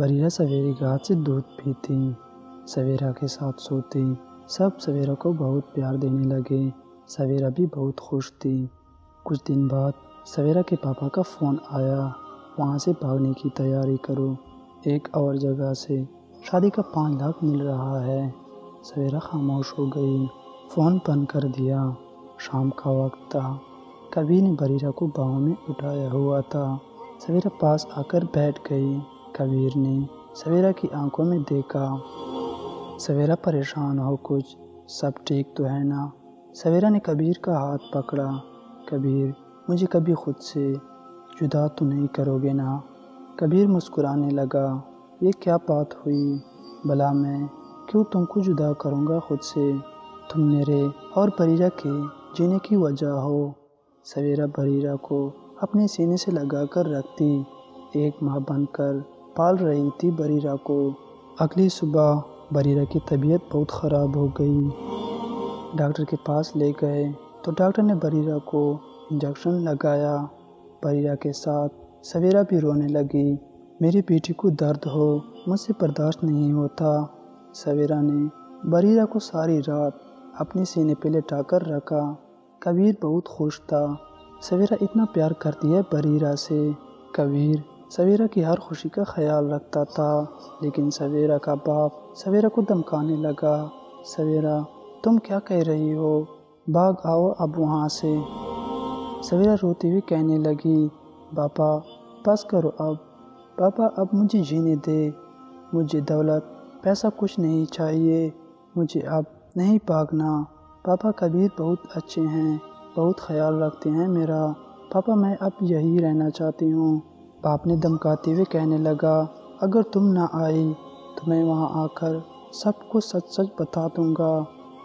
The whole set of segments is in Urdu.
بریرہ سویرے کے ہاتھ سے دودھ پیتی، سویرا کے ساتھ سوتی۔ سب سویرا کو بہت پیار دینے لگے، سویرا بھی بہت خوش تھی۔ کچھ دن بعد سویرا کے پاپا کا فون آیا، وہاں سے بھاگنے کی تیاری کرو، ایک اور جگہ سے شادی کا 5 لاکھ مل رہا ہے۔ سویرا خاموش ہو گئی، فون بند کر دیا۔ شام کا وقت تھا، کبیر نے بریرہ کو باہوں میں اٹھایا ہوا تھا۔ سویرا پاس آ کر بیٹھ گئی۔ کبیر نے سویرا کی آنکھوں میں دیکھا۔ سویرا پریشان ہو کچھ، سب ٹھیک تو ہے نا؟ سویرا نے کبیر کا ہاتھ پکڑا۔ کبیر، مجھے کبھی خود سے جدا تو نہیں کرو گے نا؟ کبیر مسکرانے لگا، یہ کیا بات ہوئی؟ بھلا میں کیوں تم کو جدا کروں گا خود سے؟ تم میرے اور بریرہ کے جینے کی وجہ ہو۔ سویرا بریرہ کو اپنے سینے سے لگا کر رکھتی، ایک ماں بن کر پال رہی تھی بریرہ کو۔ اگلی صبح بریرہ کی طبیعت بہت خراب ہو گئی۔ ڈاکٹر کے پاس لے گئے تو ڈاکٹر نے بریرہ کو انجیکشن لگایا۔ بریرہ کے ساتھ سویرا بھی رونے لگی۔ میری بیٹی کو درد ہو، مجھ سے برداشت نہیں ہوتا۔ سویرا نے بریرہ کو ساری رات اپنے سینے پہ لٹا کر رکھا۔ کبیر بہت خوش تھا، سویرا اتنا پیار کرتی ہے بریرہ سے۔ کبیر سویرا کی ہر خوشی کا خیال رکھتا تھا، لیکن سویرا کا باپ سویرا کو دھمکانے لگا۔ سویرا، تم کیا کہہ رہی ہو؟ بھاگ آؤ اب وہاں سے۔ سویرا روتی ہوئی کہنے لگی، پاپا بس کرو اب، پاپا اب مجھے جینے دے، مجھے دولت پیسہ کچھ نہیں چاہیے، مجھے اب نہیں بھاگنا۔ پاپا کبیر بہت اچھے ہیں، بہت خیال رکھتے ہیں میرا، پاپا میں اب یہی رہنا چاہتی ہوں۔ باپ نے دھمکاتے ہوئے کہنے لگا، اگر تم نہ آئی تو میں وہاں آ کر سب کو سچ سچ بتا دوں گا،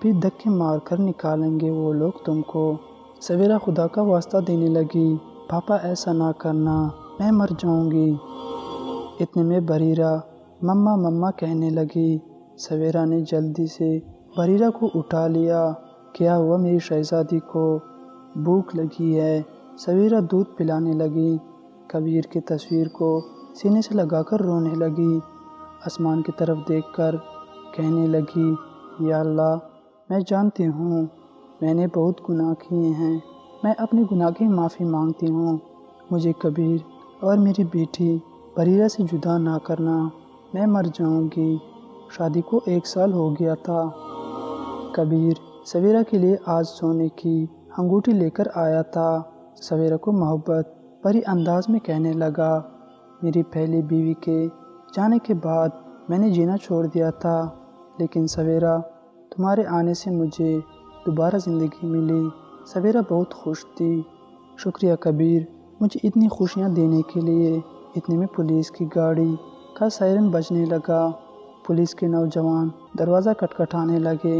پھر دھکے مار کر نکالیں گے وہ لوگ تم کو۔ سویرا خدا کا واسطہ دینے لگی، پاپا ایسا نہ کرنا، میں مر جاؤں گی۔ اتنے میں بریرہ مما مما کہنے لگی۔ سویرا نے جلدی سے بریرہ کو اٹھا لیا۔ کیا ہوا میری شہزادی کو؟ بھوک لگی ہے۔ سویرا دودھ پلانے لگی۔ کبیر کی تصویر کو سینے سے لگا کر رونے لگی۔ آسمان کی طرف دیکھ کر کہنے لگی، یا اللہ، میں جانتی ہوں میں نے بہت گناہ کیے ہیں، میں اپنے گناہ کی معافی مانگتی ہوں، مجھے کبیر اور میری بیٹی بریرہ سے جدا نہ کرنا، میں مر جاؤں گی۔ شادی کو 1 سال ہو گیا تھا۔ کبیر سویرا کے لیے آج سونے کی انگوٹھی لے کر آیا تھا۔ سویرا کو محبت بھری انداز میں کہنے لگا، میری پہلی بیوی کے جانے کے بعد میں نے جینا چھوڑ دیا تھا، لیکن سویرا تمہارے آنے سے مجھے دوبارہ زندگی ملی۔ سویرا بہت خوش تھی۔ شکریہ کبیر، مجھے اتنی خوشیاں دینے کے لیے۔ اتنے میں پولیس کی گاڑی کا سائرن بجنے لگا۔ پولیس کے نوجوان دروازہ کھٹکھٹانے لگے۔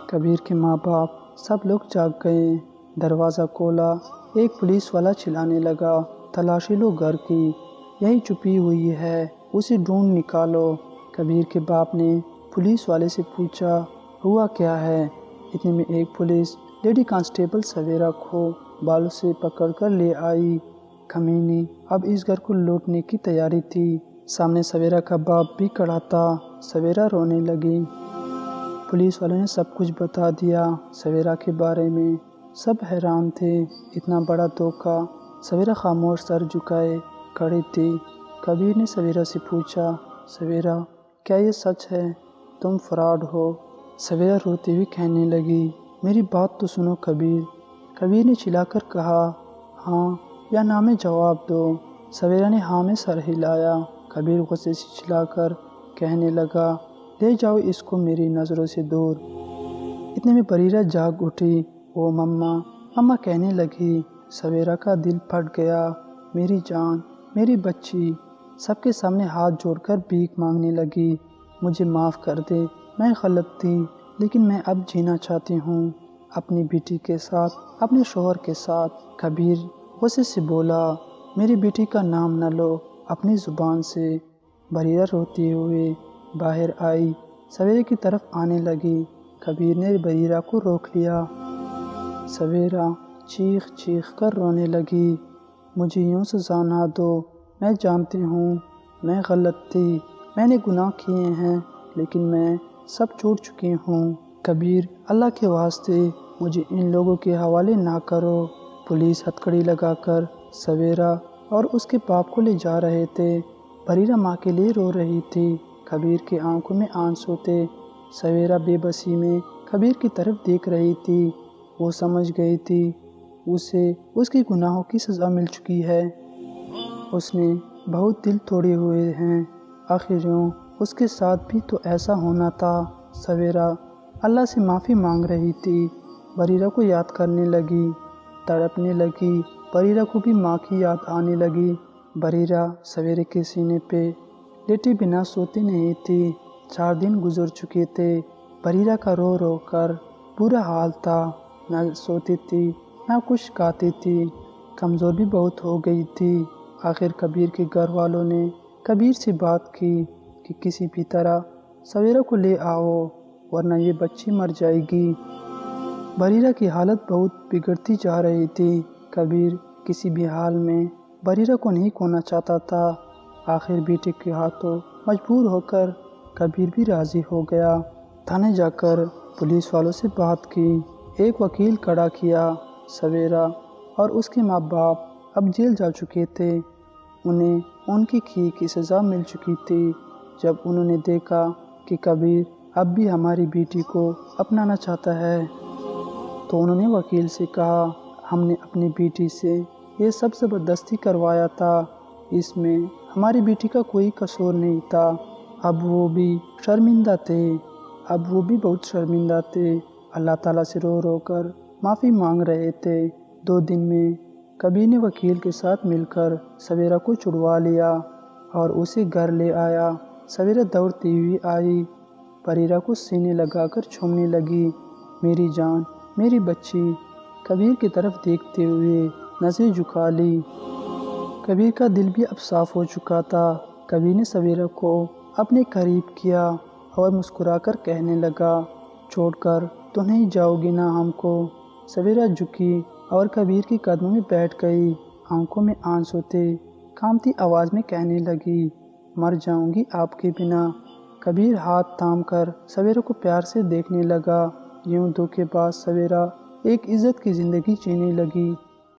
کبیر کے ماں باپ سب لوگ جاگ گئے۔ دروازہ کھولا، ایک پولیس والا چلانے لگا، تلاشی لو گھر کی، یہی چھپی ہوئی ہے، اسے ڈھونڈ نکالو۔ کبیر کے باپ نے پولیس والے سے پوچھا، ہوا کیا ہے؟ اتنے میں ایک پولیس لیڈی کانسٹیبل سویرا کو بالوں سے پکڑ کر لے آئی۔ کمینی اب اس گھر کو لوٹنے کی تیاری تھی۔ سامنے سویرا کا باپ بھی کھڑا تھا۔ سویرا رونے لگی۔ پولیس والوں نے سب کچھ بتا دیا سویرا کے بارے میں۔ سب حیران تھے، اتنا بڑا دھوکہ۔ سویرا خاموش سر جھکائے کھڑی تھی۔ کبیر نے سویرا سے پوچھا، سویرا کیا یہ سچ ہے؟ تم فراڈ ہو؟ سویرا روتی ہوئی کہنے لگی، میری بات تو سنو کبیر۔ کبیر نے چلا کر کہا، ہاں یا نہ میں جواب دو؟ سویرا نے ہاں میں سر ہلایا۔ کبیر غصے سے چلا کر کہنے لگا، لے جاؤ اس کو میری نظروں سے دور۔ اتنے میں بریرہ جاگ اٹھی، وہ مما مما کہنے لگی۔ سویرا کا دل پھٹ گیا، میری جان، میری بچی۔ سب کے سامنے ہاتھ جوڑ کر بھیک مانگنے لگی، مجھے معاف کر دے، میں غلط تھی، لیکن میں اب جینا چاہتی ہوں اپنی بیٹی کے ساتھ، اپنے شوہر کے ساتھ۔ کبیر غصے سے بولا، میری بیٹی کا نام نہ لو اپنی زبان سے۔ بریرہ روتی ہوئی باہر آئی، سویرے کی طرف آنے لگی۔ کبیر نے بریرہ کو روک لیا۔ سویرا چیخ چیخ کر رونے لگی، مجھے یوں سزا نہ دو، میں جانتی ہوں میں غلط تھی، میں نے گناہ کیے ہیں، لیکن میں سب چھوڑ چکی ہوں۔ کبیر اللہ کے واسطے مجھے ان لوگوں کے حوالے نہ کرو۔ پولیس ہتھکڑی لگا کر سویرا اور اس کے باپ کو لے جا رہے تھے۔ بریرہ ماں کے لیے رو رہی تھی، کبیر کی آنکھوں میں آنسو تھے۔ سویرا بے بسی میں کبیر کی طرف دیکھ رہی تھی۔ وہ سمجھ گئی تھی اسے اس کے گناہوں کی سزا مل چکی ہے۔ اس نے بہت دل توڑے ہوئے ہیں، آخر یوں اس کے ساتھ بھی تو ایسا ہونا تھا۔ سویرا اللہ سے معافی مانگ رہی تھی، بریرہ کو یاد کرنے لگی، تڑپنے لگی۔ بریرہ کو بھی ماں کی یاد آنے لگی۔ بریرہ سویرے کے سینے پہ لیٹے بنا سوتی نہیں تھی۔ 4 دن گزر چکے تھے۔ بریرہ کا رو رو کر برا حال تھا، نہ سوتی تھی نہ کچھ کھاتی تھی، کمزور بھی بہت ہو گئی تھی۔ آخر کبیر کے گھر والوں نے کبیر سے بات کی کہ کسی بھی طرح سویرا کو لے آؤ ورنہ یہ بچی مر جائے گی۔ بریرہ کی حالت بہت بگڑتی جا رہی تھی۔ کبیر کسی بھی حال میں بریرہ کو نہیں کھونا چاہتا تھا۔ آخر بیٹے کے ہاتھوں مجبور ہو کر کبیر بھی راضی ہو گیا۔ تھانے جا کر پولیس والوں سے بات کی، ایک وکیل کھڑا کیا۔ سویرا اور اس کے ماں باپ اب جیل جا چکے تھے، انہیں ان کی سزا مل چکی تھی۔ جب انہوں نے دیکھا کہ کبیر اب بھی ہماری بیٹی کو اپنانا چاہتا ہے تو انہوں نے وکیل سے کہا، ہم نے اپنی بیٹی سے یہ سب زبردستی کروایا تھا، اس میں ہماری بیٹی کا کوئی قصور نہیں تھا۔ اب وہ بھی بہت شرمندہ تھے، اللہ تعالیٰ سے رو رو کر معافی مانگ رہے تھے۔ 2 دن میں کبیر نے وکیل کے ساتھ مل کر سویرا کو چھڑوا لیا اور اسے گھر لے آیا۔ سویرا دوڑتی ہوئی آئی، بریرہ کو سینے لگا کر چومنے لگی۔ میری جان، میری بچی، کبیر کی طرف دیکھتے ہوئے نظریں جھکا لی۔ کبیر کا دل بھی اب صاف ہو چکا تھا۔ کبیر نے سویرا کو اپنے قریب کیا اور مسکرا کر کہنے لگا، چھوڑ کر تو نہیں جاؤ گی نا ہم کو؟ سویرا جھکی اور کبیر کے قدموں میں بیٹھ گئی، آنکھوں میں آنسو تھے، کانپتی آواز میں کہنے لگی، مر جاؤں گی آپ کے بنا۔ کبیر ہاتھ تھام کر سویرا کو پیار سے دیکھنے لگا۔ یوں دھوکے باز سویرا ایک عزت کی زندگی جینے لگی۔